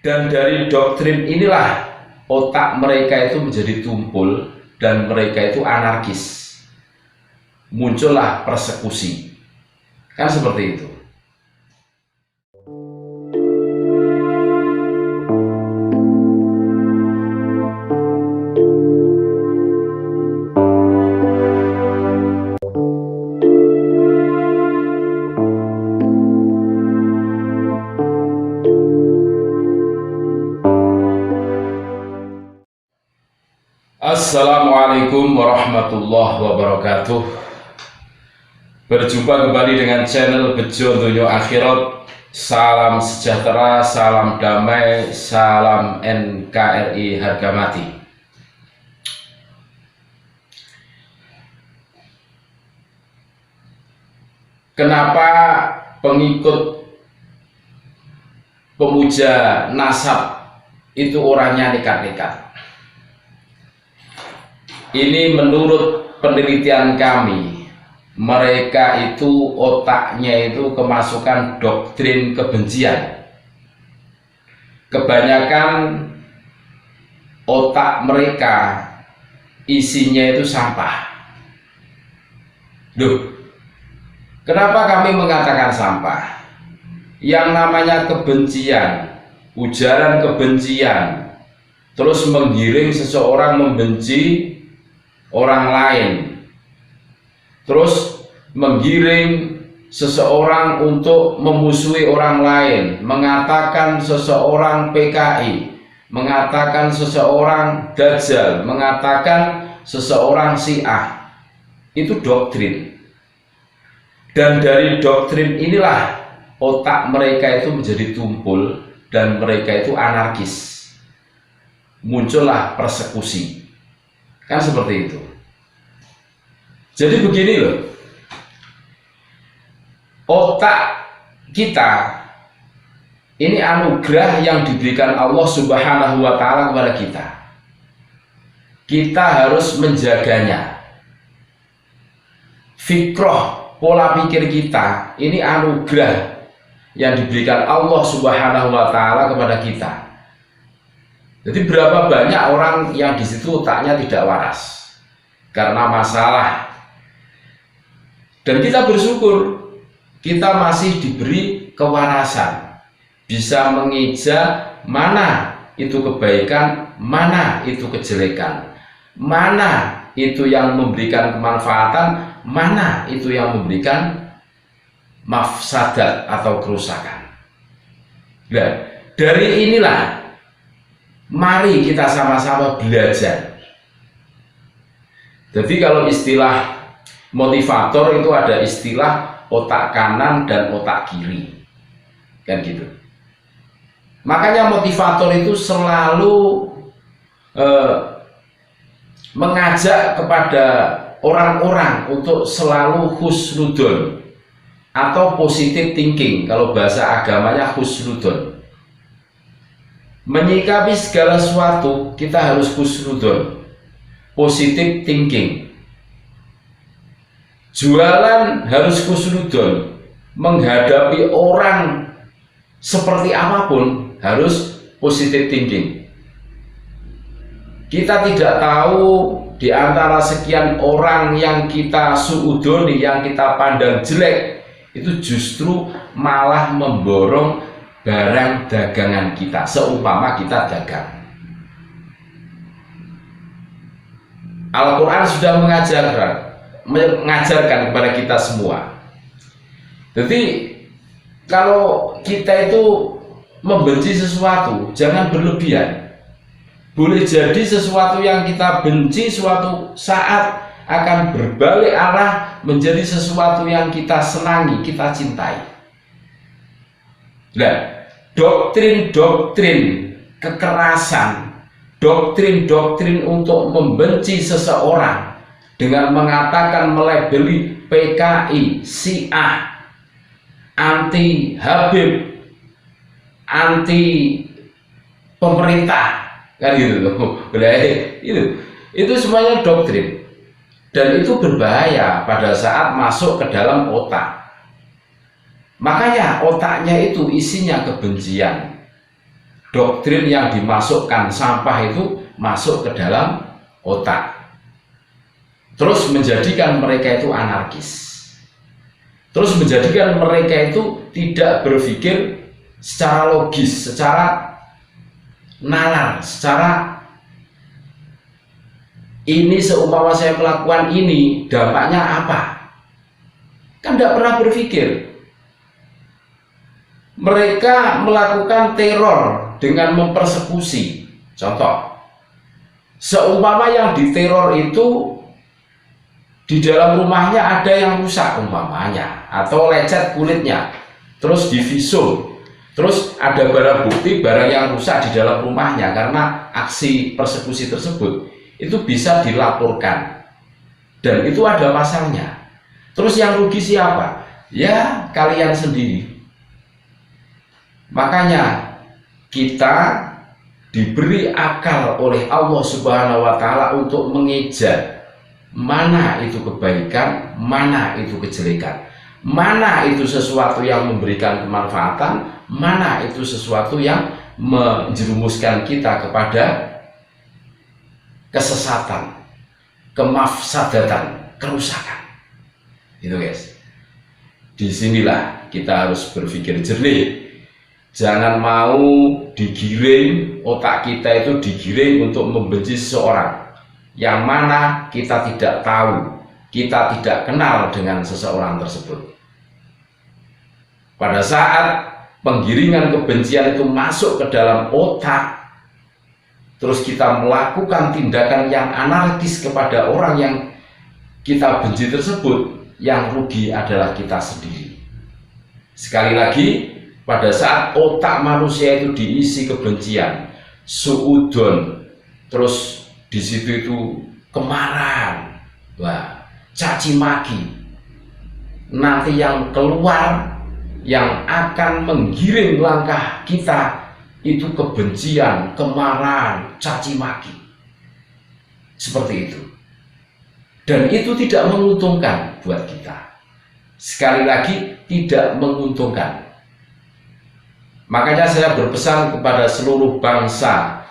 Dan dari doktrin inilah otak mereka itu menjadi tumpul dan mereka itu anarkis. Muncullah persekusi. Kan seperti itu. Assalamualaikum warahmatullahi wabarakatuh. Berjumpa kembali dengan channel Bejo Donya Akhirat. Salam sejahtera, salam damai, salam NKRI harga mati. Kenapa pengikut pemuja nasab itu orangnya nekat-nekat? Ini menurut penelitian kami, mereka itu otaknya itu kemasukan doktrin kebencian. Kebanyakan otak mereka isinya itu sampah. Duh, kenapa kami mengatakan sampah? Yang namanya kebencian, ujaran kebencian, terus menggiring seseorang membenci orang lain, terus menggiring seseorang untuk memusuhi orang lain, mengatakan seseorang PKI, mengatakan seseorang Dajjal, mengatakan seseorang Syiah. Itu doktrin. Dan dari doktrin inilah otak mereka itu menjadi tumpul dan mereka itu anarkis. Muncullah persekusi. Kan seperti itu. Jadi begini loh, otak kita ini anugerah yang diberikan Allah Subhanahu wa Ta'ala kepada kita. Kita harus menjaganya. Fikroh, pola pikir kita ini anugerah yang diberikan Allah Subhanahu wa Ta'ala kepada kita. Jadi berapa banyak orang yang di situ otaknya tidak waras karena masalah. Dan kita bersyukur kita masih diberi kewarasan, bisa mengeja mana itu kebaikan, mana itu kejelekan, mana itu yang memberikan kemanfaatan, mana itu yang memberikan mafsadat atau kerusakan. Nah, dari inilah mari kita sama-sama belajar. Jadi kalau istilah motivator itu ada istilah otak kanan dan otak kiri, kan gitu. Makanya motivator itu selalu mengajak kepada orang-orang untuk selalu husnudon atau positive thinking. Kalau bahasa agamanya husnudon. Menyikapi segala sesuatu kita harus husnudon, positive thinking. Jualan harus husnudon, menghadapi orang seperti apapun harus positive thinking. Kita tidak tahu di antara sekian orang yang kita suudoni, yang kita pandang jelek, itu justru malah memborong barang dagangan kita, seumpama kita dagang. Al-Quran sudah mengajarkan kepada kita semua. Jadi kalau kita itu membenci sesuatu, jangan berlebihan. Boleh jadi sesuatu yang kita benci suatu saat akan berbalik arah menjadi sesuatu yang kita senangi, kita cintai. Nah, doktrin-doktrin kekerasan, doktrin-doktrin untuk membenci seseorang dengan mengatakan melabeli PKI, Syiah, anti Habib, anti pemerintah, kan gitu loh. Itu semuanya doktrin. Dan itu berbahaya pada saat masuk ke dalam otak. Makanya otaknya itu isinya kebencian, doktrin yang dimasukkan sampah itu masuk ke dalam otak, terus menjadikan mereka itu anarkis, terus menjadikan mereka itu tidak berpikir secara logis, secara nalar, secara ini seumpama saya melakukan ini dampaknya apa, kan tidak pernah berpikir. Mereka melakukan teror dengan mempersekusi. Contoh, seumpama yang diteror itu di dalam rumahnya ada yang rusak umpamanya, atau lecet kulitnya, terus divisum, terus ada barang bukti barang yang rusak di dalam rumahnya karena aksi persekusi tersebut, itu bisa dilaporkan dan itu ada pasalnya. Terus yang rugi siapa? Ya kalian sendiri. Makanya kita diberi akal oleh Allah Subhanahu wa Ta'ala untuk mengejar mana itu kebaikan, mana itu kejelekan, mana itu sesuatu yang memberikan kemanfaatan, mana itu sesuatu yang menjerumuskan kita kepada kesesatan, kemafsadatan, kerusakan. Itu guys. Disinilah kita harus berpikir jernih. Jangan mau digiring, otak kita itu digiring untuk membenci seseorang yang mana kita tidak tahu, kita tidak kenal dengan seseorang tersebut. Pada saat penggiringan kebencian itu masuk ke dalam otak, terus kita melakukan tindakan yang anarkis kepada orang yang kita benci tersebut, yang rugi adalah kita sendiri. Sekali lagi, pada saat otak manusia itu diisi kebencian, suudon, terus di situ itu kemarahan, caci maki, nanti yang keluar yang akan menggiring langkah kita itu kebencian, kemarahan, caci maki, seperti itu. Dan itu tidak menguntungkan buat kita. Sekali lagi, tidak menguntungkan. Makanya saya berpesan kepada seluruh bangsa,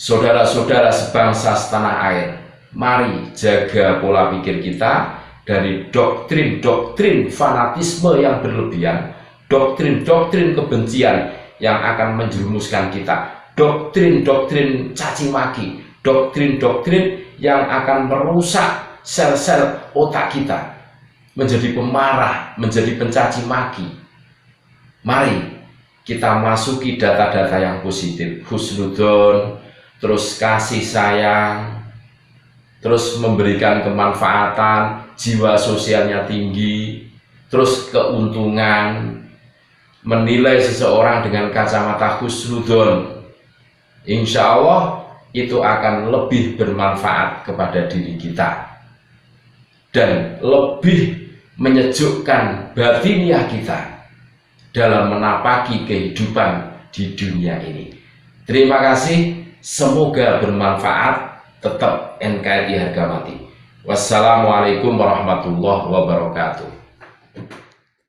saudara-saudara sebangsa setanah air, mari jaga pola pikir kita dari doktrin-doktrin fanatisme yang berlebihan, doktrin-doktrin kebencian yang akan menjerumuskan kita, doktrin-doktrin caci maki, doktrin-doktrin yang akan merusak sel-sel otak kita menjadi pemarah, menjadi pencaci maki. Mari kita masuki data-data yang positif, husnudon, terus kasih sayang, terus memberikan kemanfaatan, jiwa sosialnya tinggi, terus keuntungan, menilai seseorang dengan kacamata husnudon. Insya Allah itu akan lebih bermanfaat kepada diri kita dan lebih menyejukkan batiniah kita dalam menapaki kehidupan di dunia ini. Terima kasih, semoga bermanfaat. Tetap NKRI harga mati. Wassalamualaikum warahmatullahi wabarakatuh.